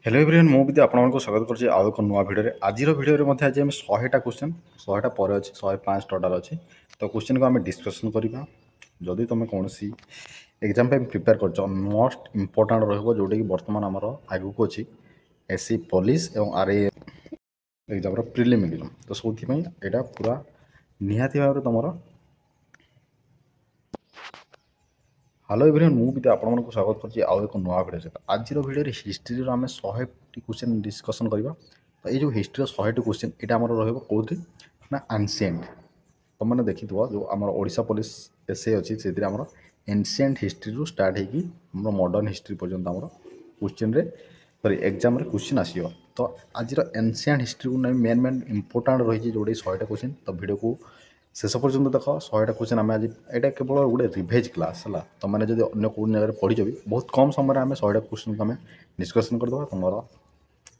Hello everyone मु भी आपको स्वागत करुँच आउ एक नुआ भिडियो आज भिडियो में आज आम 100टा क्वेश्चन 100टा पर अच्छे 105 टोटाल अच्छे तो क्वेश्चन को आम डिस्कसन करवा जदि तुम कौन एग्जाम प्रिपेयर कर मोस्ट इम्पोर्टाट रोटा कि बर्तमान आमर आगू अच्छी एससी पुलिस और आरए एग्जाम प्रिलिम एग्जाम तो सब यहाँ पूरा निहाती भाव तुम हेलो एवरीवन मु भी आपको स्वागत करुँच आउ एक नुआ भिडियो सहित आज भिडियो हिस्ट्री आम 100टी क्वेश्चन डिस्कसन करवा तो ये जो हिस्ट्री 100टी क्वेश्चन यहाँ आम रोटी ना एनसीएंट तुमने देखी जो आम ओडिशा पुलिस एसए अच्छी से आम एनसीएंट हिस्ट्री रू स्टार्ट हो मॉडर्न हिस्ट्री पर्यंत आम क्वेश्चन सॉरी एग्जाम क्वेश्चन आसो तो आज एनसीएंट हिस्ट्री को मेन मेन इंपोर्टाट रही जोटा 100टा क्वेश्चन तो भिडियो को शेष पर्यटन देख 100टा क्वेश्चन आम आज यहाँ केवल गोटे रिभाइज क्लास है तुम मैंने जब अन्य कौन जगह पढ़ी भी बहुत कम समय आम 100टा क्वेश्चन को आम डिस्कसन करदे तुम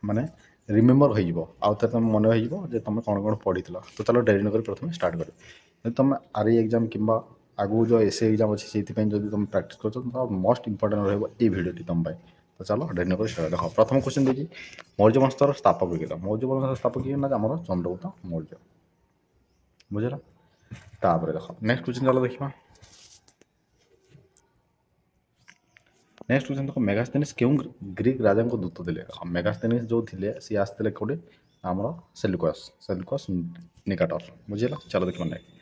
माने रिमेम्बर हो आउ थे तुम मन हो तुम कौन कौन पढ़ी तो चलो डेरी नक प्रथम स्टार्ट कर तुम आरई एग्जाम कि आगू जो एसए एग्जाम अच्छे से तुम प्राक्ट कर मोस्ट इंपोर्टाट रही भिडियो तुम तो चलो डेरी नक स्टार्ट देख प्रथम क्वेश्चन देखिए मौर्य वंशर स्थापक किए मौर्य वंशर स्थापक किए ना आम चंद्रगुप्त मौर्य बुझेगा तापर देख नेक्स्ट क्वेश्चन चलो देखा नेक्स्ट क्वेश्चन देखो मेगास्थेनिस क्यों ग्रीक राजा को दूत थे मेगास्थेनिस जो थे सी आसते कौटे आमर सेल्युकस निकाटर बुझेगा चलो देखा नेक्स्ट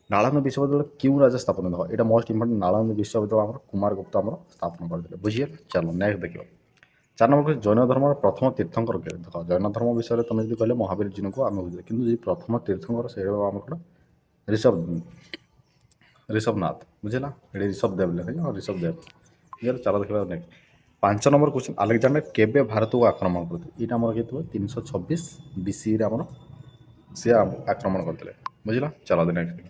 नालंदा विश्वविद्यालय क्यों राजा स्थापन देखो यहाँ मोस्ट इंपोर्टेंट नालंदा विश्वविद्यालय आम कुमार गुप्त आम स्थापन करते बुझीगल चलो नेक्स्ट देखो 4 नंबर जैन धर्म प्रथम तीर्थंकर किए देख जैन धर्म विषय तुम जो कहले महावीर जी को आम बुझे कि प्रथम तीर्थंकर से आम कौन ऋषभनाथ बुझेगा ये ऋषभ देव लिखे ऋषभ देव ये चलो देखा नेक्स्ट 5 नंबर क्वेश्चन आलेक्जांडर केबे भारत को आक्रमण करते यहाँ आम किए 326 बीसी सी आक्रमण करते बुझला चलो नेक्स्ट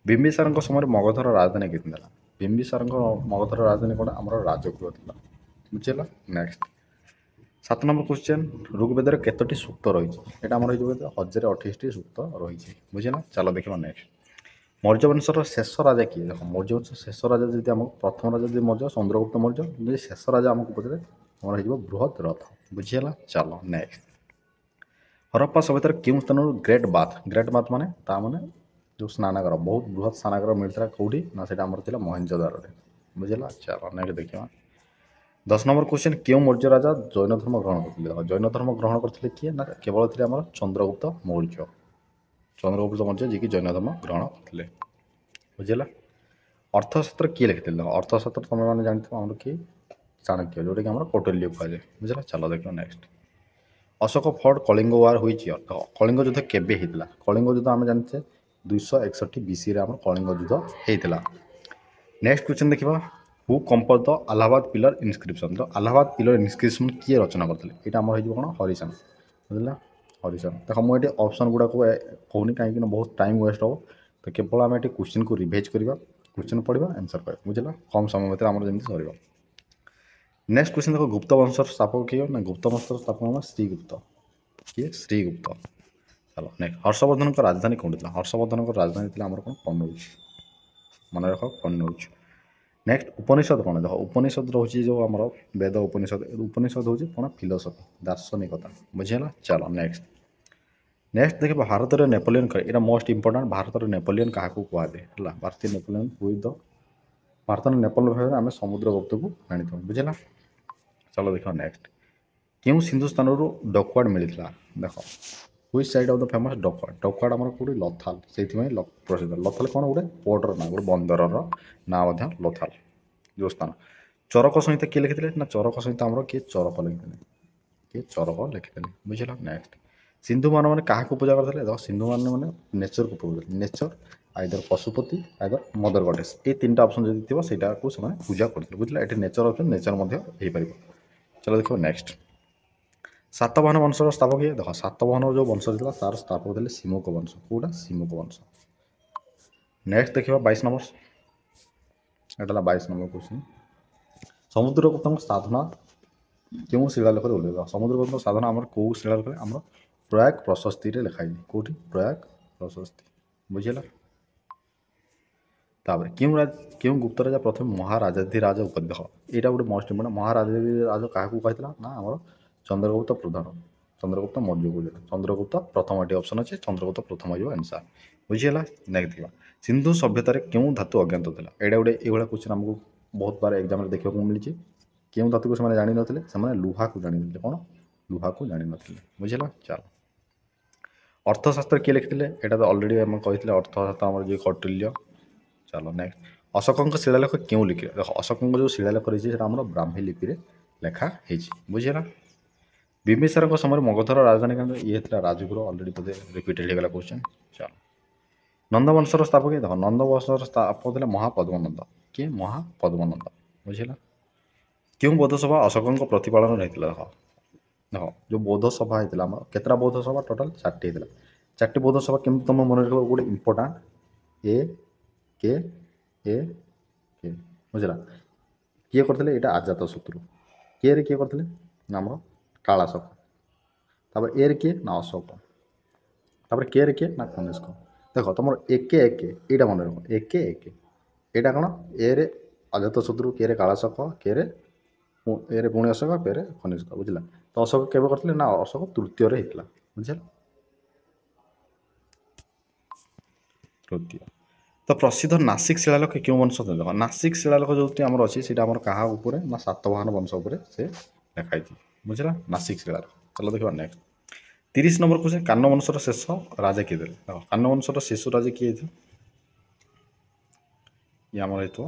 बिंबिसार समय मगधर राजधानी किए बिंबिसार मगधर राजधानी कौन आम राजगृह था बुझेगा नेक्स्ट 7 नंबर क्वेश्चन ऋग्वेदर केतोटी सूक्त रही है आम 1028 सूक्त रही बुझेगा चलो देखा नेक्स्ट मौर्य वंशर शेष राजा किए देख मौर्य वंश शेष राजा जब आम प्रथम राजा जब मौर्य चंद्रगुप्त मौर्य शेष राजा आमको पचारे आमर हो बृहत रथ बुझीगला चलो नेक्स्ट हरप्पा सभ्यतार क्यों स्थान ग्रेट बाथ माने जो स्नानागार बहुत बृहत स्नानागार मिलता कौटी ना से मोहनजोदारो बुझेगा चलो नेक्स्ट देखा 10 नंबर क्वेश्चन क्यों मौर्य राजा जैन धर्म ग्रहण करते जैन धर्म ग्रहण करते किए ना केवल थे आम चंद्रगुप्त मौर्य जी कि जैन धर्म ग्रहण करते बुझेगा अर्थशास्त्र किए लिखी अर्थशास्त्र तुम मैंने जानते आम किए चाणक्य जोटा कि आम कौटिल्य कहुए बुझेगा चलो देख नेक्स्ट अशोक फोर्ट कलिंग वार हुई कलिंग युद्ध केबे होता कलिंग युद्ध आम जानते 261 बीसी कलिंग युद्ध होता नेक्स्ट क्वेश्चन देखा who compose the Allahabad pillar inscription तो अलाहाबाद पिलर इनस्क्रिप्शन किए रचना करते यहाँ आम हो कौन हरिशन बुझला हरिशन देख मुझे ऑप्शन गुड़ाक कहूनी कहीं बहुत टाइम वेस्ट हो तो केवल आम ये क्वेश्चन को रिवाइज करवा क्वेश्चन पढ़ा आंसर कर बुझला कम समय भर आम जमी सर नेक्स्ट क्वेश्चन देखो गुप्त वंशर स्थापक किए ना गुप्त वंशर स्थापक हम श्रीगुप्त किए श्रीगुप्त चलो नेक्स्ट हर्षवर्धन राजधानी कौन थी हर्षवर्धन राजधानी थी आम कौन कन्नौज मन रख कन्नौज नेक्स्ट उपनिषद कौन देख उपनिषद रोचे जो आम वेद उपनिषद हूँ कौन फिलोसफी दार्शनिकता बुझेगा चलो नेक्स्ट देखिए भारत में नेपोलियन यहाँ मोस्ट इंपोर्टाट भारत में नेपोलियन क्या कहते हैं भारतीय नेपोलियन हुई द भारत में नेपोलियन भाव आम समुद्रगुप्त को जानी था बुझेगा चलो देख नेक्स्ट क्यों सिंधु स्थान डकवार्ड मिलता देख हुई साइड ऑफ द फेमस डकवार्ड आम कौटी लथाल से प्रसिद्ध लथाल कौन गोटे पोर्टर ना गोटे बंदर ना लथाल जो स्थान चरक संहिता किए लिखी ना चरक संहिता आम किए चरक लिखिते बुझेगा नेक्स्ट सिंधु मान मैंने क्या पूजा करते देख सिंधु मैंने नेचर को पूजा nature either Pashupati either mother goddess ये 3टा ऑप्शन जब थी से पूजा करते बुझे ये नेचर ऑप्शन नेचर पार चलो देखो नेक्स्ट सातवाहन वंशर स्थापक किए देख सातवाहन जो वंश था तार स्थापक थे सिमुक वंश कौटा सिमुक वंश नेक्स्ट देखा 22 नंबर एटा 22 नंबर क्वेश्चन समुद्रगुप्त साधना क्यों शिलालेख उल्लेख समुद्रगुप्त साधना आम कौ शिलालेख आम प्रयाग प्रशस्ति लिखाई कौटी प्रयाग प्रशस्ति बुझेगा तापर क्यों गुप्त राजा प्रथम महाराजाधिराज उपाधि यहाँ गोटे मोस्ट इम्पोर्टेंट महाराजाधिराज क्या कहता ना आम ଚନ୍ଦ୍ରଗୁପ୍ତ ପ୍ରଧାନ, ଚନ୍ଦ୍ରଗୁପ୍ତ ମୌର୍ଯ୍ୟ ବୁଝିଲା, ଚନ୍ଦ୍ରଗୁପ୍ତ ପ୍ରଥମ ଏଠି ଅପସନ୍ ଅଛି, ଚନ୍ଦ୍ରଗୁପ୍ତ ପ୍ରଥମ ହେଇଯିବ ଆନ୍ସର୍। ବୁଝିହେଲା? ନେକ୍ସଟ ଦେଖିବା ସିନ୍ଧୁ ସଭ୍ୟତାରେ କେଉଁ ଧାତୁ ଅଜ୍ଞାତ ଥିଲା? ଏଇଟା ଗୋଟେ ଏଇଭଳିଆ କ୍ୱେଶ୍ଚନ୍ ଆମକୁ ବହୁତ ବାର ଏକ୍ଜାମ୍ରେ ଦେଖିବାକୁ ମିଳିଛି। କେଉଁ ଧାତୁକୁ ସେମାନେ ଜାଣିନଥିଲେ? ସେମାନେ ଲୁହାକୁ ଜାଣିନଥିଲେ। କ'ଣ? ଲୁହାକୁ ଜାଣିନଥିଲେ। ବୁଝିଲା? ଚାଲ ଅର୍ଥଶାସ୍ତ୍ର କିଏ ଲେଖିଥିଲେ? ଏଇଟା ତ ଅଲରେଡ଼ି ଆମେ କହିଥିଲେ, ଅର୍ଥଶାସ୍ତ୍ର ଆମର ଯିଏ କୌଟିଲ୍ୟ। ଚାଲ ନେକ୍ସଟ ଅଶୋକଙ୍କ ଶିଳାଲେଖ କେଉଁ ଲିପିରେ? ଦେଖ ଅଶୋକଙ୍କ ଯେଉଁ ଶିଳାଲେଖ ରହିଛି ସେଟା ଆମର ବ୍ରାହ୍ମୀ ଲିପିରେ ଲେଖା ହେଇଛି। ବୁଝିହେଲା? ବିମ୍ବିସାରଙ୍କ ସମୟରେ ମଗଧର ରାଜଧାନୀ କେନ୍ଦ୍ର ଇଏ ଥିଲା ରାଜଗୁରୁ। ଅଲରେଡ଼ି ବୋଧେ ରିପିଟେଡ୍ ହେଇଗଲା କ୍ୱେଶ୍ଚନ୍। ଚାଲ ନନ୍ଦବଂଶର ସ୍ଥାପକ କିଏ? ଦେଖ ନନ୍ଦବଂଶର ସ୍ଥାପକ ଥିଲେ ମହାପଦ୍ମନନ୍ଦ। କିଏ? ମହାପଦ୍ମନନ୍ଦ। ବୁଝିହେଲା? କେଉଁ ବୌଦ୍ଧ ସଭା ଅଶୋକଙ୍କ ପ୍ରତିପାଳନରେ ହେଇଥିଲା? ଦେଖ ଦେଖ ଯେଉଁ ବୌଦ୍ଧ ସଭା ହେଇଥିଲା ଆମର କେତେଟା ବୌଦ୍ଧ ସଭା? ଟୋଟାଲ 4ଟି ହେଇଥିଲା। 4ଟି ବୌଦ୍ଧ ସଭା କେମିତି ତୁମ ମନେ ରଖିବ? ଗୋଟେ ଇମ୍ପୋର୍ଟାଣ୍ଟ ଏ କେ ଏ କେ। ବୁଝିଲା? କିଏ କରିଥିଲେ? ଏଇଟା ଅଜାତଶତ୍ରୁ। କେରେ କିଏ କରିଥିଲେ? ନା ଆମର କାଳାଶୋକ। ତାପରେ ଏରେ କିଏ? ନା ଅଶୋକ। ତାପରେ କେରେ କିଏ? ନା କନିଷ୍କ। ଦେଖ ତମର ଏକେ ଏକେ ଏଇଟା ମନେ ରଖ। ଏକେ ଏକେ ଏଇଟା କ'ଣ? ଏରେ ଅଜାତଶତ୍ରୁ, କେରେ କାଳାଶୋକ, ଏରେ ପୁଣି ଅଶୋକ, ପେରେ କନିଷ୍କ। ବୁଝିଲା? ତ ଅଶୋକ କେବେ କରିଥିଲେ? ନା ଅଶୋକ ତୃତୀୟରେ ହେଇଥିଲା। ବୁଝିଲା? ତୃତୀୟ। ତ ପ୍ରସିଦ୍ଧ ନାସିକ ଶିଳାଲେଖ କେଉଁ ବଂଶ? ଦେଖ ନାସିକ ଶିଳାଲେଖ ଯେଉଁଠି ଆମର ଅଛି ସେଇଟା ଆମର କାହା ଉପରେ? ନା ସାତବାହନ ବଂଶ ଉପରେ ସେ ଲେଖା ହେଇଛି। ବୁଝିଲା? ନାସିକ ଶିଳାଲେଖ। ଚାଲ ଦେଖିବା ନେକ୍ସଟ 30 ନମ୍ବର କ୍ୱେଶ୍ଚନ୍ କାନ ବଂଶର ଶେଷ ରାଜା କିଏ ଥିଲେ? ଦେଖ କାନ ବଂଶର ଶେଷ ରାଜା କିଏ ହେଇଥିଲେ? ଇଏ ଆମର ହେଇଥିବ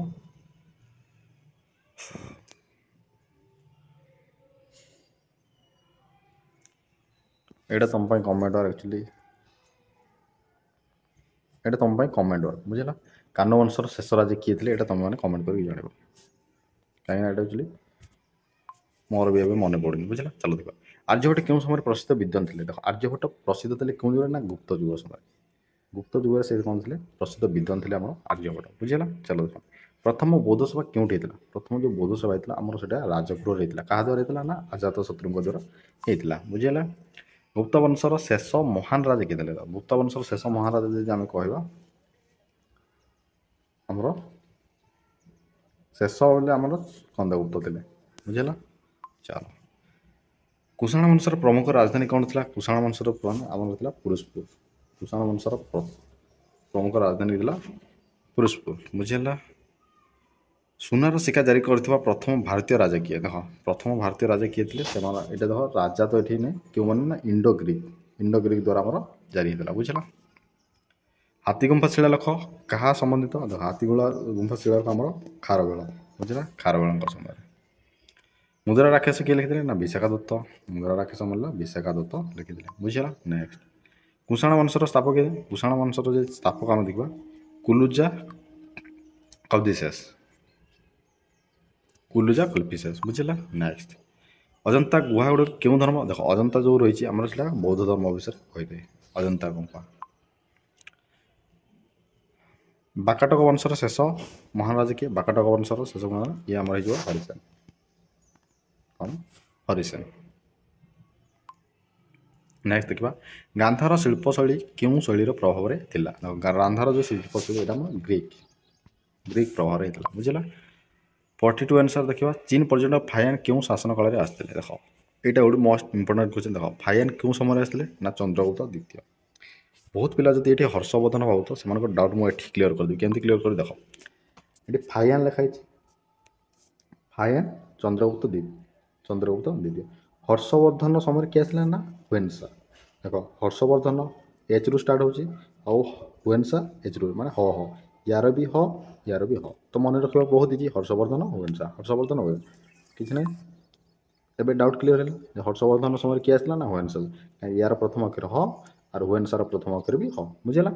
ଏଇଟା ତମ ପାଇଁ କମେଣ୍ଟ ୱାର୍କ ଆକ୍ଚୁଆଲି, ଏଇଟା ତମ ପାଇଁ କମେଣ୍ଟ ୱାର୍କ। ବୁଝିଲା? କାନ ବଂଶର ଶେଷ ରାଜା କିଏ ଥିଲେ? ଏଇଟା ତମେ ମାନେ କମେଣ୍ଟ କରିକି ଜଣାଇବ। କାହିଁକିନା ଏଇଟା ଆକ୍ଚୁଆଲି ମୋର ବି ଏବେ ମନେ ପଡ଼ୁନି। ବୁଝିଲା? ଚାଲ ଦେଖିବା ଆର୍ଯ୍ୟଭଟ୍ଟ କେଉଁ ସମୟରେ ପ୍ରସିଦ୍ଧ ବିଦ୍ୱାନ ଥିଲେ? ଦେଖ ଆର୍ଯ୍ୟଭଟ୍ଟ ପ୍ରସିଦ୍ଧ ଥିଲେ କେଉଁ ଯୁଗରେ? ନା ଗୁପ୍ତ ଯୁଗ ସମୟରେ। ଗୁପ୍ତ ଯୁଗରେ ସେ କ'ଣ ଥିଲେ? ପ୍ରସିଦ୍ଧ ବିଦ୍ୱାନ ଥିଲେ ଆମର ଆର୍ଯ୍ୟଭଟ୍ଟ। ବୁଝିଲା? ଚାଲ ଦେଖିବା ପ୍ରଥମ ବୌଦ୍ଧ ସଭା କେଉଁଠି ହେଇଥିଲା? ପ୍ରଥମ ଯେଉଁ ବୌଦ୍ଧ ସଭା ହେଇଥିଲା ଆମର ସେଇଟା ରାଜଗୃହରେ ହେଇଥିଲା। କାହା ଦ୍ୱାରା ହେଇଥିଲା? ନା ଅଜାତଶତ୍ରୁଙ୍କ ଦ୍ୱାରା ହେଇଥିଲା। ବୁଝିହେଲା? ଗୁପ୍ତ ବଂଶର ଶେଷ ମହାନ ରାଜା କିଏ ଥିଲେ? ଗୁପ୍ତ ବଂଶର ଶେଷ ମହାନ ରାଜା ଯଦି ଆମେ କହିବା ଆମର ଶେଷ ବୋଲେ ଆମର ସ୍କନ୍ଦଗୁପ୍ତ ଥିଲେ। ବୁଝିହେଲା? ଚାଲ କୁଷାଣ ବଂଶର ପ୍ରମୁଖ ରାଜଧାନୀ କ'ଣ ଥିଲା? କୁଷାଣ ବଂଶର ଆମର ଥିଲା ପୁରୁଷପୁର। କୁଷାଣ ବଂଶର ପ୍ରମୁଖ ରାଜଧାନୀ ଥିଲା ପୁରୁଷପୁର। ବୁଝିହେଲା? ସୁନାର ସିକା ଜାରି କରିଥିବା ପ୍ରଥମ ଭାରତୀୟ ରାଜା କିଏ? ଦେଖ ପ୍ରଥମ ଭାରତୀୟ ରାଜା କିଏ ଥିଲେ? ସେମାନେ ଏଇଟା ଦେଖ ରାଜା ତ ଏଠି ନାହିଁ, କେଉଁମାନେ? ନା ଇଣ୍ଡୋ ଗ୍ରୀକ୍ ଦ୍ୱାରା ଆମର ଜାରି ହେଇଥିଲା। ବୁଝିଲା? ହାତୀଗୁମ୍ଫା ଶିଳାଲେଖ କାହା ସମ୍ବନ୍ଧିତ? ଦେଖ ହାତୀଗୁମ୍ଫା ଶିଳାଲେଖ ଆମର ଖାରବେଳ। ବୁଝିଲା? ଖାରବେଳଙ୍କ ସମୟରେ। ମୁଦ୍ରା ରାକ୍ଷସ କିଏ ଲେଖିଥିଲେ? ନା ବିଶାଖା ଦତ୍ତ। ମୁଦ୍ରା ରାକ୍ଷସ ମୂଲ୍ୟ ବିଶାଖା ଦତ୍ତ ଲେଖିଥିଲେ। ବୁଝିଲା? ନେକ୍ସଟ କୁଷାଣ ବଂଶର ସ୍ଥାପକ କିଏ? କୁଷାଣ ବଂଶର ଯେ ସ୍ଥାପକ ଆମେ ଦେଖିବା କୁଲୁଜା କବ୍ଦିସେସ୍। କୁଲୁଜା କଲ୍ପିସେସ୍। ବୁଝିଲା? ନେକ୍ସଟ ଅଜନ୍ତା ଗୁହା ଗୁଡ଼ିକ କେଉଁ ଧର୍ମ? ଦେଖ ଅଜନ୍ତା ଯେଉଁ ରହିଛି ଆମର ସେଇଟା ବୌଦ୍ଧ ଧର୍ମ ବିଷୟରେ କହିଥାଏ। ଅଜନ୍ତା ଗୁମ୍ଫା। ବାକାଟକ ବଂଶର ଶେଷ ମହାରାଜା କିଏ? ବାକାଟକ ବଂଶର ଶେଷ ମହାରାଜା ଇଏ ଆମର ହେଇଯିବ ହରିସେନ। କ'ଣ? ହରିସେନ। ନେକ୍ସଟ ଦେଖିବା ଗାନ୍ଧାର ଶିଳ୍ପଶୈଳୀ କେଉଁ ଶୈଳୀର ପ୍ରଭାବରେ ଥିଲା? ଗାନ୍ଧାର ଯେଉଁ ଶିଳ୍ପଶୈଳୀ ଏଇଟା ଆମର ଗ୍ରୀକ୍ ପ୍ରଭାବରେ ହେଇଥିଲା। ବୁଝିଲା? 42 ଆନ୍ସର ଦେଖିବା ଚୀନ ପର୍ଯ୍ୟଟନ ଫାୟାନ କେଉଁ ଶାସନ କାଳରେ ଆସିଥିଲେ? ଦେଖ ଏଇଟା ଗୋଟେ ମୋଷ୍ଟ ଇମ୍ପୋର୍ଟାଣ୍ଟ କ୍ୱେଶ୍ଚନ୍। ଦେଖ ଫାୟାନ କେଉଁ ସମୟରେ ଆସିଥିଲେ? ନା ଚନ୍ଦ୍ରଗୁପ୍ତ ଦ୍ୱିତୀୟ। ବହୁତ ପିଲା ଯଦି ଏଠି ହର୍ଷବର୍ଦ୍ଧନ ଭାବୁଥିବ ସେମାନଙ୍କ ଡାଉଟ୍ ମୁଁ ଏଠି କ୍ଲିୟର କରିଦେବି। କେମିତି କ୍ଲିୟର କରିବି? ଦେଖ ଏଠି ଫାୟାନ ଲେଖା ହେଇଛି। ଫାୟାନ ଚନ୍ଦ୍ରଗୁପ୍ତ ଦ୍ୱିତୀୟ। ହର୍ଷବର୍ଦ୍ଧନ ସମୟରେ କିଏ ଆସିଲା? ନା ହୁଏନ୍ସା। ଦେଖ ହର୍ଷବର୍ଦ୍ଧନ ଏଚ୍ରୁ ଷ୍ଟାର୍ଟ ହେଉଛି ଆଉ ହୁଏନ୍ସା ଏଚ୍ରୁ ମାନେ ହ ୟାର ବି ହ ୟାର ବି ହ। ତ ମନେ ରଖିବା ବହୁତ ଇଜି। ହର୍ଷବର୍ଦ୍ଧନ ହୁଏନ୍ସା କିଛି ନାହିଁ। ଏବେ ଡାଉଟ୍ କ୍ଲିୟର ହେଲା ଯେ ହର୍ଷବର୍ଦ୍ଧନ ସମୟରେ କିଏ ଆସିଲା? ନା ହୁଏନ୍ସା। ୟାର ପ୍ରଥମ ଅକ୍ଷର ହ আর ହୁଏନ୍ସାର ପ୍ରଥମ ଅକ୍ଷର ବି ହ। ବୁଝିଲା?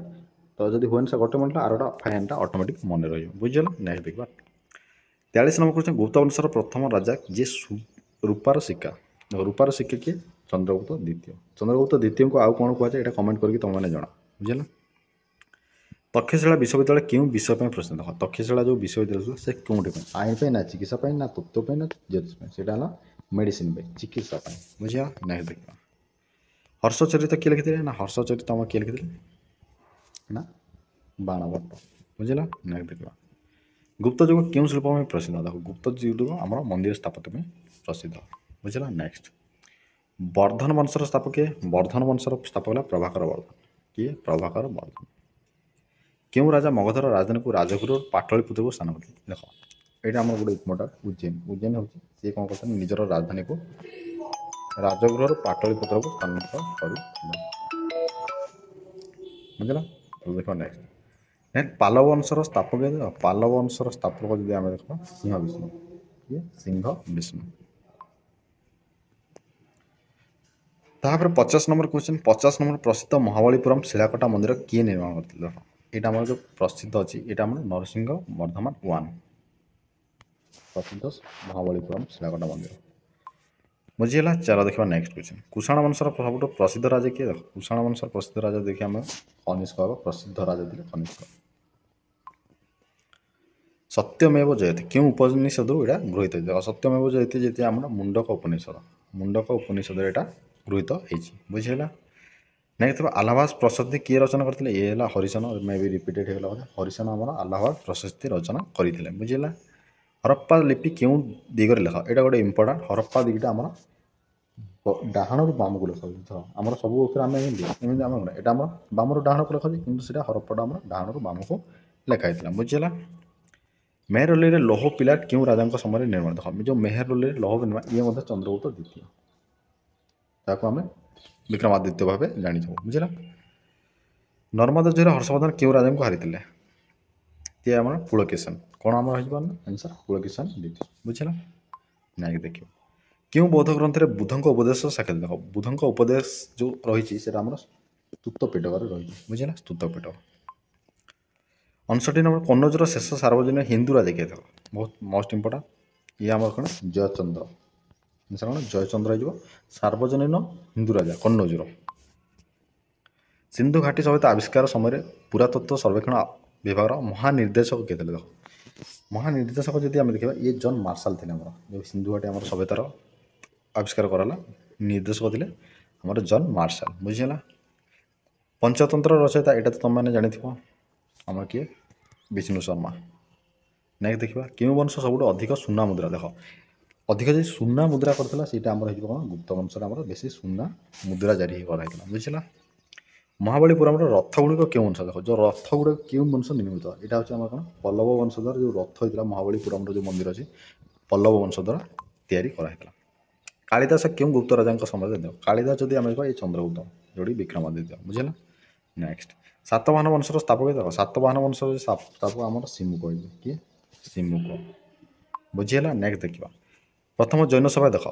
ତ ଯଦି ହୁଏନ୍ସା ଗୋଟେ ମନେଲା ଆରଟା ଫାୟାନଟା ଅଟୋମେଟିକ୍ ମନେ ରହିବ। ବୁଝିଲା? ନେକ୍ସଟ ଦେଖିବା 43 ନମ୍ବର କ୍ୱେଶ୍ଚନ୍ ଗୁପ୍ତ ବଂଶର ପ୍ରଥମ ରାଜା ଯିଏ ରୂପାର ସିକ୍କା। ରୂପାର ସିକ୍କା କିଏ? ଚନ୍ଦ୍ରଗୁପ୍ତ ଦ୍ୱିତୀୟ। ଚନ୍ଦ୍ରଗୁପ୍ତ ଦ୍ୱିତୀୟଙ୍କୁ ଆଉ କ'ଣ କୁହାଯାଏ? ଏଇଟା କମେଣ୍ଟ କରିକି ତୁମେମାନେ ଜଣା। ବୁଝିଲା? ତକ୍ଷଶିଳା ବିଶ୍ୱବିଦ୍ୟାଳୟ କେଉଁ ବିଷୟ ପାଇଁ ପ୍ରସିଦ୍ଧ? ତକ୍ଷଶିଳା ଯେଉଁ ବିଶ୍ୱବିଦ୍ୟାଳୟ ଥିଲା ସେ କେଉଁଠି ପାଇଁ? ଆଇନ ପାଇଁ, ନା ଚିକିତ୍ସା ପାଇଁ, ନା ତତ୍ତ୍ୱ ପାଇଁ, ନା ଜ୍ୟୋତିଷ ପାଇଁ? ସେଇଟା ହେଲା ମେଡ଼ିସିନ ପାଇଁ, ଚିକିତ୍ସା ପାଇଁ। ବୁଝିବା? ନେକ୍ସଟ ଦେଖିବା ହର୍ଷଚରିତ କିଏ ଲେଖିଥିଲେ? ନା ହର୍ଷଚରିତ ଆମର କିଏ ଲେଖିଥିଲେ? ନା ବାଣଭଟ୍ଟ। ବୁଝିଲା? ନେକ୍ସଟ ଦେଖିବା ଗୁପ୍ତ ଯୁଗ କେଉଁ ଶିଳ୍ପ ପାଇଁ ପ୍ରସିଦ୍ଧ? ଦେଖ ଗୁପ୍ତ ଯୁଗ ଆମର ମନ୍ଦିର ସ୍ଥାପତ୍ୟ ପାଇଁ ପ୍ରସିଦ୍ଧ। ବୁଝିଲା? ନେକ୍ସଟ ବର୍ଦ୍ଧନ ବଂଶର ସ୍ଥାପକ କିଏ? ବର୍ଦ୍ଧନ ବଂଶର ସ୍ଥାପକ ହେଲା ପ୍ରଭାକର ବର୍ଦ୍ଧନ। କିଏ? ପ୍ରଭାକର ବର୍ଦ୍ଧନ। କେଉଁ ରାଜା ମଗଧର ରାଜଧାନୀକୁ ରାଜଗୃହ ପାଟଳିପୁତ୍ରକୁ ସ୍ଥାନ କରିଥିଲେ? ଦେଖ ଏଇଟା ଆମର ଗୋଟେ ଇମ୍ପୋର୍ଟାଣ୍ଟ ଉଜ୍ଜୈନ। ଉଜ୍ଜୈନ ହେଉଛି ସିଏ କ'ଣ କରିଥିଲେ? ନିଜର ରାଜଧାନୀକୁ ରାଜଗୃହରୁ ପାଟଳିପୁତ୍ରକୁ ସ୍ଥାନାନ୍ତର କରିଥିଲେ। ବୁଝିଲା? ଦେଖ ନେକ୍ସଟ ପାଲବ ବଂଶର ସ୍ଥାପକ କିଏ? ପାଲବ ବଂଶର ସ୍ଥାପକ ଯଦି ଆମେ ଦେଖିବା ସିଂହ ବିଷ୍ଣୁ। କିଏ? ସିଂହ ବିଷ୍ଣୁ। ତାପରେ 50 ନମ୍ବର କ୍ୱେଶ୍ଚନ୍ 50 ନମ୍ବର ପ୍ରସିଦ୍ଧ ମହାବଳୀପୁରମ୍ ଶିଳାକଟା ମନ୍ଦିର କିଏ ନିର୍ମାଣ କରିଥିଲେ? ଏଇଟା ଆମର ଯେଉଁ ପ୍ରସିଦ୍ଧ ଅଛି ଏଇଟା ଆମର ନରସିଂହ ବର୍ଦ୍ଧମାନ 1 ପ୍ରସିଦ୍ଧ ମହାବଳୀପୁରମ୍ ଶିଳାକଟା ମନ୍ଦିର। ବୁଝିହେଲା? ଚାଲ ଦେଖିବା ନେକ୍ସଟ କ୍ୱେଶ୍ଚନ୍ କୁଷାଣ ବଂଶର ସବୁଠୁ ପ୍ରସିଦ୍ଧ ରାଜା କିଏ? ଦେଖ କୁଷାଣ ବଂଶର ପ୍ରସିଦ୍ଧ ରାଜା ଦେଖି ଆମେ କନିଷ୍କ ହେବ। ପ୍ରସିଦ୍ଧ ରାଜା ଥିଲେ କନିଷ୍କ। ସତ୍ୟମେବ ଜୟତେ କେଉଁ ଉପନିଷଦରୁ ଏଇଟା ଗୃହୀତ ହେଇଛି? ସତ୍ୟମେବ ଜୟତେ ଯେତେ ଆମର ମୁଣ୍ଡକ ଉପନିଷଦ। ମୁଣ୍ଡକ ଉପନିଷଦରେ ଏଇଟା ଗୃହୀତ ହେଇଛି। ବୁଝିହେଲା? ନେକ୍ସଟ ଆଲାହାବାଦ ପ୍ରଶସ୍ତି କିଏ ରଚନା କରିଥିଲେ? ଇଏ ହେଲା ହରିଶନ। ମେ ବି ରିପିଟେଡ୍ ହେଇଗଲା ବୋଧେ। ହରିଶନ ଆମର ଆଲାହାବାଦ ପ୍ରଶସ୍ତି ରଚନା କରିଥିଲେ। ବୁଝିହେଲା? ହରପ୍ପା ଲିପି କେଉଁ ଦିଗରେ ଲେଖା? ଏଇଟା ଗୋଟେ ଇମ୍ପୋର୍ଟାଣ୍ଟ। ହରପ୍ପା ଦିଗଟା ଆମର ଡାହାଣରୁ ବାମକୁ ଲେଖାଯାଉଛି। ଧର ଆମର ସବୁ ଉପରେ ଆମେ ଏମିତି ଆମେ କ'ଣ ଏଇଟା ଆମର ବାମରୁ ଡାହାଣକୁ ଲେଖାଯାଉଛି କିନ୍ତୁ ସେଇଟା ହରପ୍ପାଟା ଆମର ଡାହାଣରୁ ବାମକୁ ଲେଖା ହେଇଥିଲା। ବୁଝିହେଲା? ମେହେରଅଲିରେ ଲୌହ ପିଲାଟ କେଉଁ ରାଜାଙ୍କ ସମୟରେ ନିର୍ମାଣ? ଦେଖ ଯେଉଁ ମେହେରଅଲିରେ ଲୌହ ନିର୍ମାଣ ଇଏ ମଧ୍ୟ ଚନ୍ଦ୍ରଗୁପ୍ତ ଦ୍ୱିତୀୟ। ତାକୁ ଆମେ ବିକ୍ରମାଦିତ୍ୟ ଭାବେ ଜାଣିଥାଉ। ବୁଝିଲା? ନର୍ମଦା ଯୁଦ୍ଧରେ ହର୍ଷବର୍ଦ୍ଧନ କେଉଁ ରାଜାଙ୍କୁ ହାରିଥିଲେ? ଇଏ ଆମର ପୁଳକେଶନ। କ'ଣ ଆମର ହେଇଯିବ ଆନ୍ସର? ପୁଳକେଶନ ଦ୍ୱିତୀୟ। ବୁଝିଲା? ନାଇଁ ଦେଖିବ କେଉଁ ବୌଦ୍ଧ ଗ୍ରନ୍ଥରେ ବୁଦ୍ଧଙ୍କ ଉପଦେଶ ସାକ୍ଷାତ? ଦେଖ ବୁଦ୍ଧଙ୍କ ଉପଦେଶ ଯେଉଁ ରହିଛି ସେଇଟା ଆମର ସ୍ତୁତ ପିଟକରେ ରହିଛି। ବୁଝିଲା? ସ୍ତୁତ ପିଟକ। 59 ନମ୍ବର କନୌଜର ଶେଷ ସାର୍ବଜନୀନ ହିନ୍ଦୁ ରାଜା କିଏ? ଦେଖ ବହୁତ ମୋଷ୍ଟ ଇମ୍ପୋର୍ଟାଣ୍ଟ। ଇଏ ଆମର କ'ଣ? ଜୟଚନ୍ଦ୍ର। ଆନ୍ସର କ'ଣ? ଜୟଚନ୍ଦ୍ର ହେଇଯିବ। ସାର୍ବଜନୀନ ହିନ୍ଦୁ ରାଜା କନୌଜର। ସିନ୍ଧୁ ଘାଟି ସଭ୍ୟତା ଆବିଷ୍କାର ସମୟରେ ପୁରାତତ୍ତ୍ୱ ସର୍ବେକ୍ଷଣ ବିଭାଗର ମହାନିର୍ଦ୍ଦେଶକ କିଏ ଥିଲେ? ଦେଖ ମହାନିର୍ଦ୍ଦେଶକ ଯଦି ଆମେ ଦେଖିବା ଇଏ ଜନ୍ ମାର୍ଶାଲ ଥିଲେ। ଆମର ଯେଉଁ ସିନ୍ଧୁ ଘାଟି ଆମର ସଭ୍ୟତାର ଆବିଷ୍କାର କରାଲା ନିର୍ଦ୍ଦେଶକ ଥିଲେ ଆମର ଜନ୍ ମାର୍ଶାଲ। ବୁଝିହେଲା? ପଞ୍ଚତନ୍ତ୍ର ରଚୟିତା ଏଇଟା ତ ତୁମେମାନେ ଜାଣିଥିବ ଆମର କିଏ? ବିଷ୍ଣୁ ଶର୍ମା। ନେକ୍ସଟ ଦେଖିବା କେଉଁ ବଂଶ ସବୁଠୁ ଅଧିକ ସୁନା ମୁଦ୍ରା? ଦେଖ ଅଧିକ ଯଦି ସୁନା ମୁଦ୍ରା କରିଥିଲା ସେଇଟା ଆମର ହେଇଯିବ କ'ଣ? ଗୁପ୍ତ ବଂଶରେ ଆମର ବେଶୀ ସୁନା ମୁଦ୍ରା ଜାରି କରାହେଇଥିଲା। ବୁଝିଲା? ମହାବଳୀପୁରମର ରଥ ଗୁଡ଼ିକ କେଉଁ ବଂଶ? ଦେଖ ଯେଉଁ ରଥ ଗୁଡ଼ିକ କେଉଁ ବଂଶ ନିର୍ମିତ? ଏଇଟା ହେଉଛି ଆମର କ'ଣ? ପଲ୍ଲବ ବଂଶ ଦ୍ୱାରା ଯେଉଁ ରଥ ହେଇଥିଲା ମହାବଳୀପୁରମର ଯେଉଁ ମନ୍ଦିର ଅଛି ପଲ୍ଲବ ବଂଶ ଦ୍ୱାରା ତିଆରି କରାହେଇଥିଲା। କାଳିଦାସ କେଉଁ ଗୁପ୍ତ ରାଜାଙ୍କ ସମୟରେ? ଦେଖ କାଳିଦାସ ଯଦି ଆମେ ଦେଖିବା ଏଇ ଚନ୍ଦ୍ରଗୁପ୍ତ ଯୋଉଠି ବିକ୍ରମାଦିତ୍ୟ। ବୁଝିଲା? ନେକ୍ସଟ ସାତବାହନ ବଂଶର ସ୍ଥାପକ ଦେଖ ସାତବାହନ ବଂଶର ସ୍ଥାପକ ଆମର ସିମୁକ ହେଇଛି। କିଏ? ସିମୁକ। ବୁଝିହେଲା? ନେକ୍ସଟ ଦେଖିବା ପ୍ରଥମ ଜୈନ ସଭା। ଦେଖ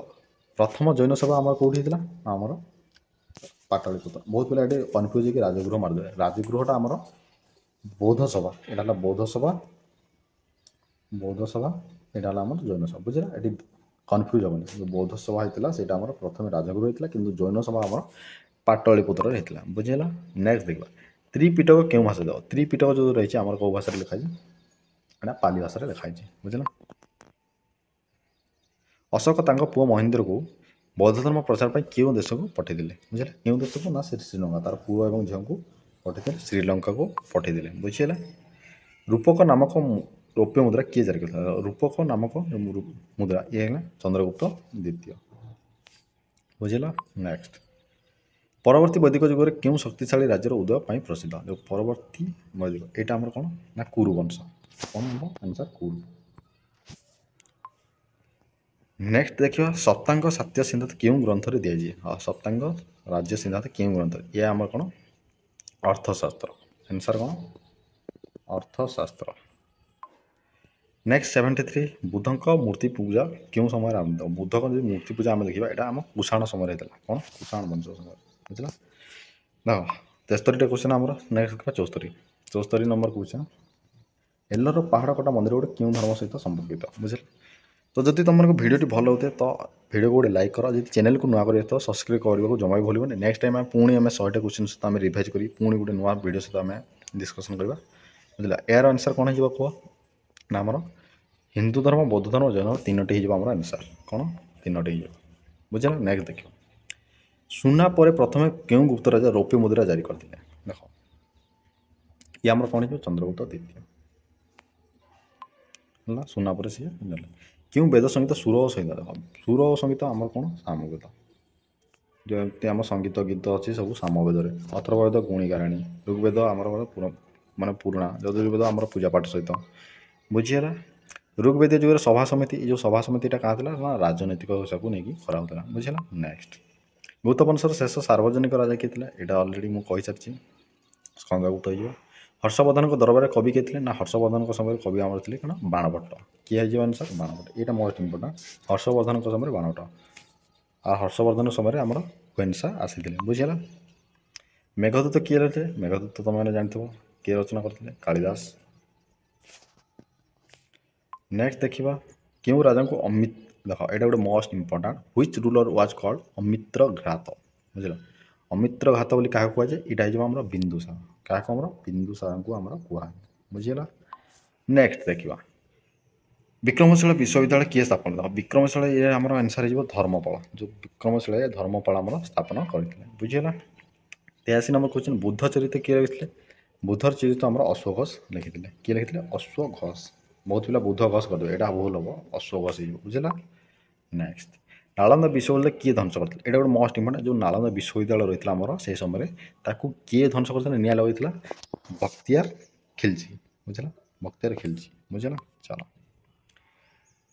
ପ୍ରଥମ ଜୈନ ସଭା ଆମର କେଉଁଠି ହେଇଥିଲା? ଆମର ପାଟଳିପୁତ୍ର। ବହୁତ ପିଲା ଏଠି କନଫ୍ୟୁଜ୍ ହେଇକି ରାଜଗୃହ ମାରିଦେବେ। ରାଜଗୃହଟା ଆମର ବୌଦ୍ଧ ସଭା। ଏଇଟା ହେଲା ବୌଦ୍ଧ ସଭା। ବୌଦ୍ଧ ସଭା ଏଇଟା ହେଲା ଆମର ଜୈନ ସଭା। ବୁଝିଲା? ଏଠି କନଫ୍ୟୁଜ୍ ହେବନି। ଯେଉଁ ବୌଦ୍ଧ ସଭା ହେଇଥିଲା ସେଇଟା ଆମର ପ୍ରଥମେ ରାଜଗୃହ ହେଇଥିଲା କିନ୍ତୁ ଜୈନ ସଭା ଆମର ପାଟଳିପୁତ୍ରରେ ହେଇଥିଲା। ବୁଝିହେଲା? ନେକ୍ସଟ ଦେଖିବା ତ୍ରିପିଟକ କେଉଁ ଭାଷା? ଦେବ ତ୍ରିପିଟକ ଯେଉଁ ରହିଛି ଆମର କେଉଁ ଭାଷାରେ ଲେଖା ହେଇଛି? ଏଇଟା ପାଲି ଭାଷାରେ ଲେଖା ହେଇଛି। ବୁଝିଲା? ଅଶୋକ ତାଙ୍କ ପୁଅ ମହେନ୍ଦ୍ରକୁ ବୌଦ୍ଧ ଧର୍ମ ପ୍ରଚାର ପାଇଁ କେଉଁ ଦେଶକୁ ପଠାଇଥିଲେ? ବୁଝିଲେ? କେଉଁ ଦେଶକୁ? ନା ସେ ଶ୍ରୀଲଙ୍କା। ତାର ପୁଅ ଏବଂ ଝିଅଙ୍କୁ ପଠାଇଥିଲେ ଶ୍ରୀଲଙ୍କାକୁ ପଠାଇଥିଲେ। ବୁଝିହେଲା? ରୂପକ ନାମକ ରୌପ୍ୟ ମୁଦ୍ରା କିଏ ଜାରି କରିଥିଲା? ରୂପକ ନାମକ ମୁଦ୍ରା ଇଏ ହେଲା ଚନ୍ଦ୍ରଗୁପ୍ତ ଦ୍ୱିତୀୟ। ବୁଝିଲା? ନେକ୍ସଟ ପରବର୍ତ୍ତୀ ବୈଦିକ ଯୁଗରେ କେଉଁ ଶକ୍ତିଶାଳୀ ରାଜ୍ୟର ଉଦୟ ପାଇଁ ପ୍ରସିଦ୍ଧ? ଯେଉଁ ପରବର୍ତ୍ତୀ ବୈଦିକ ଏଇଟା ଆମର କ'ଣ? ନା କୁରୁ ବଂଶ। କ'ଣ ହେବ ଆନ୍ସର? କୁରୁ। ନେକ୍ସଟ ଦେଖିବା ସପ୍ତାଙ୍ଗ ସାତ୍ୟ ସିଦ୍ଧାନ୍ତ କେଉଁ ଗ୍ରନ୍ଥରେ ଦିଆଯାଇଛି? ସପ୍ତାଙ୍ଗ ରାଜ୍ୟ ସିଦ୍ଧାନ୍ତ କେଉଁ ଗ୍ରନ୍ଥରେ? ଇଏ ଆମର କ'ଣ? ଅର୍ଥଶାସ୍ତ୍ର। ଆନ୍ସର କ'ଣ? ଅର୍ଥଶାସ୍ତ୍ର। ନେକ୍ସଟ 73 ବୁଦ୍ଧଙ୍କ ମୂର୍ତ୍ତି ପୂଜା କେଉଁ ସମୟରେ ଆରମ୍ଭ? ବୁଦ୍ଧଙ୍କ ଯଦି ମୂର୍ତ୍ତି ପୂଜା ଆମେ ଦେଖିବା ଏଇଟା ଆମ କୁଷାଣ ସମୟରେ ହେଇଥିଲା। କ'ଣ? କୁଷାଣ ବଂଶ ସମୟରେ। ବୁଝିଲା? ଦେଖ 73ଟା କ୍ୱେଶ୍ଚନ୍ ଆମର। ନେକ୍ସଟ ଦେଖିବା 74 ନମ୍ବର କ୍ୱେଶ୍ଚନ୍ ଏଲୋର ପାହାଡ଼ କଟା ମନ୍ଦିର ଗୋଟେ କେଉଁ ଧର୍ମ ସହିତ ସମ୍ପର୍କିତ? ବୁଝିଲେ? ତ ଯଦି ତୁମମାନଙ୍କୁ ଭିଡ଼ିଓଟି ଭଲ ହେଉଥାଏ ତ ଭିଡ଼ିଓକୁ ଗୋଟେ ଲାଇକ୍ କର। ଯଦି ଚ୍ୟାନେଲକୁ ନୂଆ କରିଥିବ ସବସ୍କ୍ରାଇବ୍ କରିବାକୁ ଜମା ବି ଭୁଲିବନି। ନେକ୍ସଟ ଟାଇମ୍ ଆମେ ପୁଣି 100ଟା କ୍ୱେଶ୍ଚନ୍ ସହିତ ଆମେ ରିଭାଇଜ୍ କରି ପୁଣି ଗୋଟେ ନୂଆ ଭିଡ଼ିଓ ସହିତ ଆମେ ଡିସ୍କସନ୍ କରିବା। ବୁଝିଲା? ଏହାର ଆନ୍ସର କ'ଣ ହେଇଯିବ କୁହ? ନା ଆମର ହିନ୍ଦୁ ଧର୍ମ, ବୌଦ୍ଧ ଧର୍ମ, ଜୈନ ଧର୍ମ ତିନୋଟି ହେଇଯିବ ଆମର ଆନ୍ସର। କ'ଣ? ତିନୋଟି ହେଇଯିବ। ବୁଝିଲା? ନେକ୍ସଟ ଦେଖିବ ସୁନା ପରେ ପ୍ରଥମେ କେଉଁ ଗୁପ୍ତ ରାଜା ରୌପ୍ୟ ମୁଦ୍ରା ଜାରି କରିଥିଲେ? ଦେଖ ଇଏ ଆମର କ'ଣ ହେଇଯିବ? ଚନ୍ଦ୍ରଗୁପ୍ତ ଦ୍ୱିତୀୟ। ହେଲା? ସୁନା ପରେ ସିଏ କେଉଁ ବେଦ ସଙ୍ଗୀତ ସୁର ଓ ସଂହିତା? ଦେଖ ସୁର ଓ ସଂଗୀତ ଆମର କ'ଣ? ସାମବେଦ। ଯେମିତି ଆମ ସଙ୍ଗୀତ ଗୀତ ଅଛି ସବୁ ସାମବେଦରେ। ଅଥର୍ବବେଦ ଗୁଣିଗାରେଣୀ, ଋଗ୍ବେଦ ଆମର ମାନେ ପୁରୁଣା, ଯଜୁର୍ବେଦ ଆମର ପୂଜାପାଠ ସହିତ। ବୁଝିହେଲା। ଋଗ୍ବେଦୀୟ ଯୁଗରେ ସଭା ସମିତି, ଏ ଯେଉଁ ସଭା ସମିତିଟା କାହା ଥିଲା ନା ରାଜନୈତିକ ହିସାବକୁ ନେଇକି କରାହେଉଥିଲା। ବୁଝିହେଲା। ନେକ୍ସଟ, ଗୌତ ବଂଶର ଶେଷ ସାର୍ବଜନିକ ରାଜା କିଏ ଥିଲା? ଏଇଟା ଅଲରେଡ଼ି ମୁଁ କହିସାରିଛି, ସ୍କନ୍ଧଗୁପ୍ତ ହେଇଯିବ। ହର୍ଷବର୍ଦ୍ଧନଙ୍କ ଦରବାରରେ କବି କିଏ ଥିଲେ? ନା ହର୍ଷବର୍ଦ୍ଧନଙ୍କ ସମୟରେ କବି ଆମର ଥିଲେ କ'ଣ? ବାଣଭଟ୍ଟ। କିଏ ହେଇଯିବ ଆନ୍ସର୍? ବାଣଭଟ୍ଟ। ଏଇଟା ମୋଷ୍ଟ ଇମ୍ପୋର୍ଟାଣ୍ଟ। ହର୍ଷବର୍ଦ୍ଧନଙ୍କ ସମୟରେ ବାଣଭଟ୍ଟ, ଆଉ ହର୍ଷବର୍ଦ୍ଧନ ସମୟରେ ଆମର ହୁଏନ୍ସା ଆସିଥିଲେ। ବୁଝିହେଲା। ମେଘଦୂତ କିଏ ରହିଥିଲେ? ମେଘଦୂତ ତୁମେମାନେ ଜାଣିଥିବ, କିଏ ରଚନା କରିଥିଲେ? କାଳିଦାସ। ନେକ୍ସଟ ଦେଖିବା, କେଉଁ ରାଜାଙ୍କୁ ଦେଖ ଏଇଟା ଗୋଟେ most important. Which ruler was called Amitraghata? ବୁଝିଲ, ଅମିତ୍ର ଘାତ ବୋଲି କାହାକୁ କୁହାଯାଏ? ଏଇଟା ହେଇଯିବ ଆମର ବିନ୍ଦୁସାର। କାହାକୁ? ଆମର ବିନ୍ଦୁସାରଙ୍କୁ ଆମର କୁହାଯାଏ। ବୁଝିହେଲା। ନେକ୍ସଟ ଦେଖିବା, ବିକ୍ରମଶିଳା ବିଶ୍ୱବିଦ୍ୟାଳୟ କିଏ ସ୍ଥାପନ? ଦେଖ ବିକ୍ରମଶିଳା ଇଏ ଆମର ଆନ୍ସର ହେଇଯିବ ଧର୍ମପାଳ। ଯେଉଁ ବିକ୍ରମଶିଳା ଧର୍ମପାଳ ଆମର ସ୍ଥାପନ କରିଥିଲେ। ବୁଝିହେଲା। 83 ନମ୍ବର କ୍ୱେଶ୍ଚିନ୍, ବୁଦ୍ଧ ଚରିତ୍ର କିଏ ଲେଖିଥିଲେ? ବୁଦ୍ଧର ଚରିତ୍ର ଆମର ଅଶ୍ୱଘୋଷ ଲେଖିଥିଲେ। କିଏ ଲେଖିଥିଲେ? ଅଶ୍ୱଘୋଷ। ବହୁତ ପିଲା ବୁଦ୍ଧ ଘୋଷ କରିଦେବେ, ଏଇଟା ଭୁଲ ହେବ, ଅଶ୍ୱଘୋଷ ହେଇଯିବ। ବୁଝିଲା। ନେକ୍ସଟ, ନାଳନ୍ଦା ବିଶ୍ୱବିଦ୍ୟାଳୟ କିଏ ଧ୍ୱଂସ କରିଥିଲେ? ଏଇଟା ଗୋଟେ ମୋଷ୍ଟ ଇମ୍ପୋର୍ଟାଣ୍ଟ। ଯେଉଁ ନାଳନ୍ଦା ବିଶ୍ୱବିଦ୍ୟାଳୟ ରହିଥିଲା ଆମର ସେହି ସମୟରେ, ତାକୁ କିଏ ଧ୍ୱଂସ କରିଥିଲେ? ନିଆଁ ଲଗାଇଥିଲା ବକ୍ତିୟାର ଖିଲଜି। ବୁଝିଲା, ବକ୍ତିୟାର ଖିଲଜି। ବୁଝିଲା। ଚାଲ,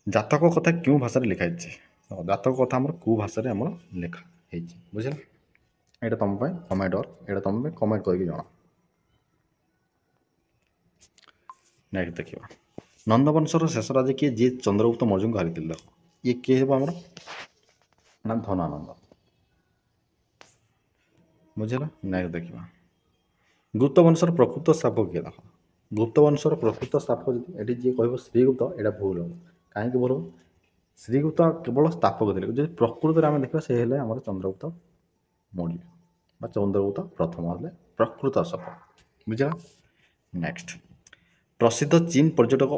ଜାତକ କଥା କେଉଁ ଭାଷାରେ ଲେଖା ହେଇଛି? ଜାତକ କଥା ଆମର କେଉଁ ଭାଷାରେ ଆମର ଲେଖା ହେଇଛି? ବୁଝିଲା। ଏଇଟା ତୁମ ପାଇଁ କମେଣ୍ଟ ଏଇଟା ତୁମ ପାଇଁ କମେଣ୍ଟ କରିକି ଜଣା। ନେକ୍ସଟ ଦେଖିବା, ନନ୍ଦବଂଶର ଶେଷ ରାଜା କିଏ ଯିଏ ଚନ୍ଦ୍ରଗୁପ୍ତ ମୌର୍ଯ୍ୟଙ୍କୁ ହାରିଥିଲେ? ଦେଖ ଇଏ କିଏ ହେବ ଆମର? ନା ଧନାନନ୍ଦ। ବୁଝିଲା। ନେକ୍ସଟ ଦେଖିବା, ଗୁପ୍ତ ବଂଶର ପ୍ରକୃତ ସ୍ଥାପକ କିଏ? ଦେଖ ଗୁପ୍ତ ବଂଶର ପ୍ରକୃତ ସ୍ଥାପକ ଯଦି ଏଠି ଯିଏ କହିବ ଶ୍ରୀଗୁପ୍ତ, ଏଇଟା ଭୁଲ ହେବ। କାହିଁକି ଭୁଲ ହେବ? ଶ୍ରୀଗୁପ୍ତ କେବଳ ସ୍ଥାପକ ଥିଲେ। ଯଦି ପ୍ରକୃତରେ ଆମେ ଦେଖିବା, ସେ ହେଲେ ଆମର ଚନ୍ଦ୍ରଗୁପ୍ତ ମୌର୍ଯ୍ୟ ବା ଚନ୍ଦ୍ରଗୁପ୍ତ ପ୍ରଥମ ହେଲେ ପ୍ରକୃତ ସ୍ଥାପକ। ବୁଝିଲା। ନେକ୍ସଟ, ପ୍ରସିଦ୍ଧ ଚୀନ ପର୍ଯ୍ୟଟକ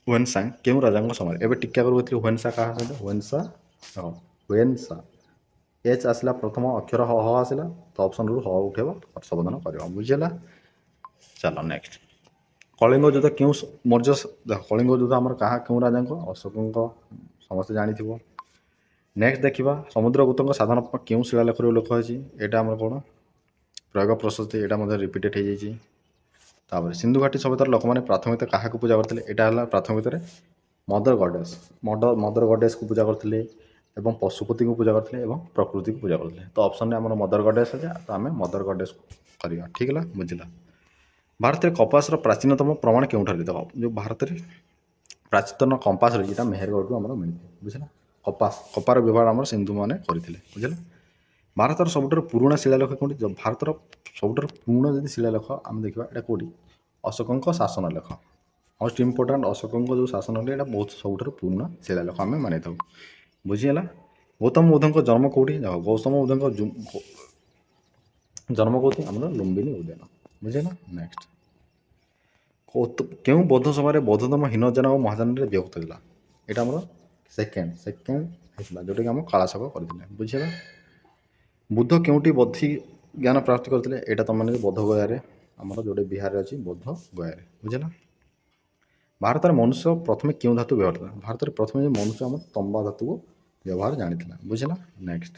ହୁଏନ୍ସାଂ କେଉଁ ରାଜାଙ୍କ ସମୟରେ? ଏବେ ଟିକା କରୁଥିଲେ ହୁଏନ୍ସା କାହା ସହିତ? ହୁଏନ୍ସା ଏଚ୍ ଆସିଲା, ପ୍ରଥମ ଅକ୍ଷର ହ ଆସିଲା, ତ ଅପସନ୍ରୁ ହ ଉଠେଇବ, ହର୍ଷବର୍ଦ୍ଧନ କରିବ। ବୁଝିଲା। ଚାଲ ନେକ୍ସଟ, କଳିଙ୍ଗ ଯୁଦ୍ଧ କେଉଁ ମୌର୍ଯ୍ୟ? କଳିଙ୍ଗ ଯୁଦ୍ଧ ଆମର କାହା କେଉଁ ରାଜାଙ୍କ? ଅଶୋକଙ୍କ, ସମସ୍ତେ ଜାଣିଥିବ। ନେକ୍ସଟ ଦେଖିବା, ସମୁଦ୍ରଗୁପ୍ତଙ୍କ ସାଧନ କେଉଁ ଶିଳାଲେଖରୁ ଲେଖା ହୋଇଛି? ଏଇଟା ଆମର କ'ଣ? ପ୍ରୟୋଗ ପ୍ରଶସ୍ତି। ଏଇଟା ମଧ୍ୟ ରିପିଟେଡ଼ ହେଇଯାଇଛି। ତାପରେ ସିନ୍ଧୁଘାଟି ସଭ୍ୟତାର ଲୋକମାନେ ପ୍ରାଥମିକତା କାହାକୁ ପୂଜା କରିଥିଲେ? ଏଇଟା ହେଲା ପ୍ରାଥମିକତାରେ ମଦର ଗଡେସ୍। ମଦର ଗଡେସ୍କୁ ପୂଜା କରିଥିଲେ, ଏବଂ ପଶୁପତିଙ୍କୁ ପୂଜା କରିଥିଲେ, ଏବଂ ପ୍ରକୃତିକୁ ପୂଜା କରିଥିଲେ। ତ ଅପସନରେ ଆମର ମଦର ଗଡେସ୍ ଅଛି, ତ ଆମେ ମଦର ଗଡେସ୍କୁ କରିବା। ଠିକ୍ ହେଲା। ବୁଝିଲା। ଭାରତରେ କପାସର ପ୍ରାଚୀନତମ ପ୍ରମାଣ କେଉଁଠାରେ? ଦେଖ ଯେଉଁ ଭାରତରେ ପ୍ରାଚୀନତମ କମ୍ପାସ ରହିଛି, ଏଇଟା ମେହେରଗଡ଼ରୁ ଆମର ମିଳିଥାଏ। ବୁଝିଲା। କପାର ବ୍ୟବହାର ଆମର ସିନ୍ଧୁମାନେ କରିଥିଲେ। ବୁଝିଲା। ଭାରତର ସବୁଠାରୁ ପୁରୁଣା ଶିଳାଲେଖ କେଉଁଠି? ଭାରତର ସବୁଠାରୁ ପୁରୁଣା ଯଦି ଶିଳାଲେଖ ଆମେ ଦେଖିବା, ଏଇଟା କେଉଁଠି? ଅଶୋକଙ୍କ ଶାସନ ଲେଖ। ମୋଷ୍ଟ ଇମ୍ପୋର୍ଟାଣ୍ଟ, ଅଶୋକଙ୍କ ଯେଉଁ ଶାସନ ଲେଖ, ଏଇଟା ବହୁତ ସବୁଠାରୁ ପୁରୁଣା ଶିଳାଲେଖ ଆମେ ମାନିଥାଉ। ବୁଝିହେଲା। ଗୌତମ ବୁଦ୍ଧଙ୍କ ଜନ୍ମ କେଉଁଠି? ଦେଖ ଗୌତମ ବୁଦ୍ଧଙ୍କ ଜନ୍ମ କେଉଁଠି? ଆମର ଲୁମ୍ବିନୀ ଉଦ୍ୟାନ। ବୁଝିହେଲା। ନେକ୍ସଟ, କେଉଁ ବୌଦ୍ଧ ସଭାରେ ବୌଦ୍ଧଧର୍ମ ହୀନଯାନ ଓ ମହାଯାନରେ ବିଭକ୍ତ ଥିଲା? ଏଇଟା ଆମର ସେକେଣ୍ଡ ହେଇଥିଲା, ଯେଉଁଟାକି ଆମ କାଳାଶୋକ କରିଥିଲେ। ବୁଝିହେଲା। ବୁଦ୍ଧ କେଉଁଠି ବୋଧି ଜ୍ଞାନ ପ୍ରାପ୍ତି କରିଥିଲେ? ଏଇଟା ତୁମମାନେ ବୋଧଗୟାରେ, ଆମର ଯେଉଁଟା ବିହାରରେ ଅଛି, ବୋଧଗୟାରେ। ବୁଝିଲା। ଭାରତରେ ମନୁଷ୍ୟ ପ୍ରଥମେ କେଉଁ ଧାତୁ ବ୍ୟବହାର ଥିଲା? ଭାରତରେ ପ୍ରଥମେ ମନୁଷ୍ୟ ଆମର ତମ୍ବା ଧାତୁକୁ ବ୍ୟବହାର ଜାଣିଥିଲା। ବୁଝିଲା। ନେକ୍ସଟ,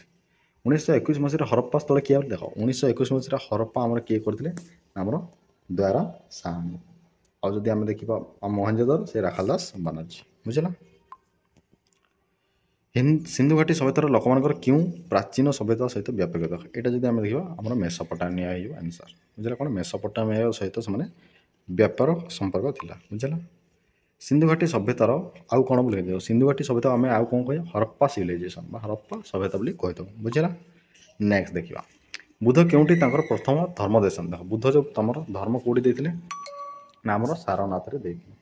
1921 ମସିହାରେ ହରପ୍ପା ସ୍ଥଳ କିଏ? ଦେଖ 1921 ମସିହାରେ ହରପ୍ପା ଆମର କିଏ କରିଥିଲେ? ଆମର ଦ୍ୱାରା ସାହାଣୀ। ଆଉ ଯଦି ଆମେ ଦେଖିବା ମହେଞ୍ଜୋଦାରୋ, ସେ ରାଖାଲ ଦାସ ବାନାର୍ଜୀ। ବୁଝିଲା। ସିନ୍ଧୁଘାଟି ସଭ୍ୟତାର ଲୋକମାନଙ୍କର କେଉଁ ପ୍ରାଚୀନ ସଭ୍ୟତା ସହିତ ବ୍ୟାପକ? ଏଇଟା ଯଦି ଆମେ ଦେଖିବା, ଆମର ମେସୋପୋଟାମିଆ ହେଇଯିବ ଆନ୍ସର। ବୁଝିଲା। କ'ଣ? ମେସୋପୋଟାମିଆ ସହିତ ସେମାନେ ବ୍ୟାପାର ସମ୍ପର୍କ ଥିଲା। ବୁଝିଲା। ସିନ୍ଧୁଘାଟି ସଭ୍ୟତାର ଆଉ କ'ଣ ବୋଲି କହିଥାଉ? ସିନ୍ଧୁଘାଟି ସଭ୍ୟତା ଆମେ ଆଉ କ'ଣ କହିବା? ହରପ୍ପା ସିଭିଲାଇଜେସନ୍ ବା ହରପ୍ପା ସଭ୍ୟତା ବୋଲି କହିଥାଉ। ବୁଝିଲା। ନେକ୍ସଟ ଦେଖିବା, ବୁଦ୍ଧ କେଉଁଠି ତାଙ୍କର ପ୍ରଥମ ଧର୍ମ ଦେଶନ? ଦେଖ ବୁଦ୍ଧ ଯେଉଁ ତମର ଧର୍ମ କେଉଁଠି ଦେଇଥିଲେ? ନା ଆମର ସାରନାଥରେ ଦେଇଥିଲେ।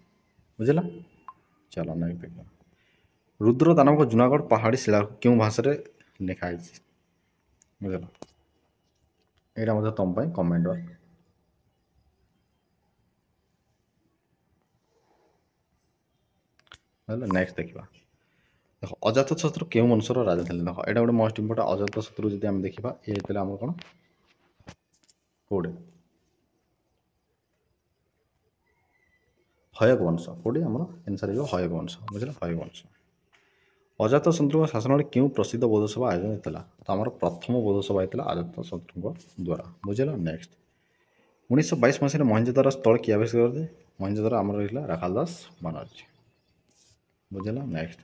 ବୁଝିଲା। ଚାଲ ନେକ୍ସଟ ଦେଖିବା, ରୁଦ୍ର ଦାନବଙ୍କ ଜୁନାଗଡ଼ ପାହାଡ଼ି ଶିଳା କେଉଁ ଭାଷାରେ ଲେଖା ହେଇଛି? ବୁଝିଲ। ଏଇଟା ମଧ୍ୟ ତୁମ ପାଇଁ କମେଣ୍ଟ ୱାର୍କ। ହେଲେ ନେକ୍ସଟ ଦେଖିବା, ଦେଖ ଅଜାତଶତ୍ରୁ କେଉଁ ବଂଶର ରାଜା ଥିଲେ? ଦେଖ ଏଇଟା ଗୋଟେ ମୋଷ୍ଟ ଇମ୍ପୋର୍ଟାଣ୍ଟ। ଅଜାତଶତ୍ରୁ ଯଦି ଆମେ ଦେଖିବା, ଏ ହେଇଥିଲେ ଆମର କ'ଣ? କୋଉଠି? ହୟକ ବଂଶ। କୋଉଠି ଆମର ଆନ୍ସର ହେଇଯିବ ହୟକ ବଂଶ। ବୁଝିଲା। ହୟକ ବଂଶ। ଅଜାତଶତ୍ରୁଙ୍କ ଶାସନରେ କେଉଁ ପ୍ରସିଦ୍ଧ ବୌଦ୍ଧସଭା ଆୟୋଜନ ହେଇଥିଲା? ତ ଆମର ପ୍ରଥମ ବୌଦ୍ଧସଭା ହେଇଥିଲା ଅଜାତଶତ୍ରୁଙ୍କ ଦ୍ୱାରା। ବୁଝିଲ। ନେକ୍ସଟ 1922 ମସିହାରେ ମହେଞ୍ଜୋଦାରୋ ସ୍ଥଳ କିଏ ଆବିଷ୍କାର କରିଥିଲେ? ମହେଞ୍ଜୋଦାରୋ ଆମର ରହିଲା ରାଖାଲ ଦାସ ବାନାର୍ଜୀ। ବୁଝିଲ। ନେକ୍ସଟ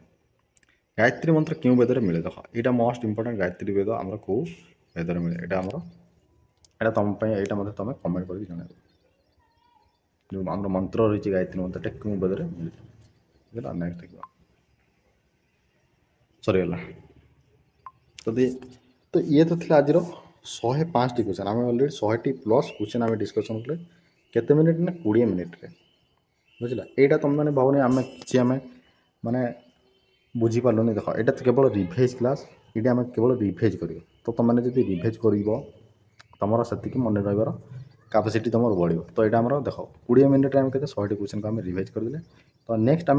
ଗାୟତ୍ରୀ ମନ୍ତ୍ର କେଉଁ ବେଦରେ ମିଳେ? ଦେଖ ଏଇଟା ମୋଷ୍ଟ ଇମ୍ପୋର୍ଟାଣ୍ଟ। ଗାୟତ୍ରୀ ବେଦ ଆମର କେଉଁ ବେଦରେ ମିଳେ? ଏଇଟା ତମ ପାଇଁ, ଏଇଟା ମଧ୍ୟ ତମେ କମେଣ୍ଟ କରିକି ଜଣାଇବ। ଯେଉଁ ଆମର ମନ୍ତ୍ର ରହିଛି ଗାୟତ୍ରୀ ମନ୍ତ୍ରଟା କେଉଁ ବେଦରେ ମିଳେ? ବୁଝିଲ। ନେକ୍ସଟ ଦେଖିବା। ସରିଗଲା। ତ ଇଏ ତ ଥିଲା ଆଜିର 105ଟି କ୍ୱେଶ୍ଚନ୍। ଆମେ ଅଲରେଡ଼ି 100ଟି ପ୍ଲସ୍ କ୍ୱେଶ୍ଚନ୍ ଆମେ ଡିସ୍କସନ୍ କଲେ। କେତେ ମିନିଟ୍ ନା 20 ମିନିଟ୍ରେ। ବୁଝିଲା। ଏଇଟା ତୁମମାନେ ଭାବୁନି ଆମେ କିଛି ମାନେ ବୁଝିପାରିଲୁନି। ଦେଖ ଏଇଟା ତ କେବଳ ରିଭାଇଜ୍ କ୍ଲାସ୍। ଏଇଟା ଆମେ କେବଳ ରିଭାଇଜ୍ କରିବ। ତ ତୁମମାନେ ଯଦି ରିଭାଇଜ୍ କରିବ ତୁମର ସେତିକି ମନେ ରହିବାର କାପାସିଟି ତୁମର ବଢ଼ିବ। ତ ଏଇଟା ଆମର ଦେଖ 20 ମିନିଟ୍ରେ ଆମେ କେତେ 100ଟି କ୍ୱେଶ୍ଚନ୍କୁ ଆମେ ରିଭାଇଜ୍ କରିଦେଲେ। ତ ନେକ୍ସଟ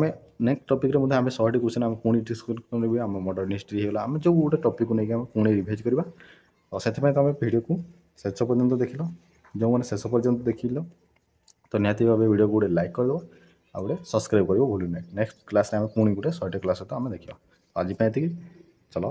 ଟପିକ୍ରେ ମଧ୍ୟ ଆମେ 100ଟି କ୍ୱେଶ୍ଚନ୍ ଆମେ ପୁଣି ଡିସ୍କସ୍ କରିବି। ଆମ ମଡ଼ର୍ଣ୍ଣ ହିଷ୍ଟ୍ରି ହେଇଗଲା, ଆମେ ଯେଉଁ ଗୋଟେ ଟପିକ୍କୁ ନେଇକି ଆମେ ପୁଣି ରିଭାଇଜ୍ କରିବା। ଆଉ ସେଥିପାଇଁ ତୁମେ ଭିଡ଼ିଓକୁ ଶେଷ ପର୍ଯ୍ୟନ୍ତ ଦେଖିଲ। ଯେଉଁମାନେ ଶେଷ ପର୍ଯ୍ୟନ୍ତ ଦେଖିଲ ତ ନିହାତି ଭାବେ ଭିଡ଼ିଓକୁ ଗୋଟେ ଲାଇକ୍ କରିଦେବ, ଆଉ ଗୋଟେ ସବସ୍କ୍ରାଇବ୍ କରିବ ଭୁଲି ନାହିଁ। ନେକ୍ସଟ କ୍ଲାସ୍ରେ ଆମେ ପୁଣି ଗୋଟେ 100ଟି କ୍ଲାସ୍ ସହିତ ଆମେ ଦେଖିବା। ଆଜି ପାଇଁ ଏତିକି। ଚलो।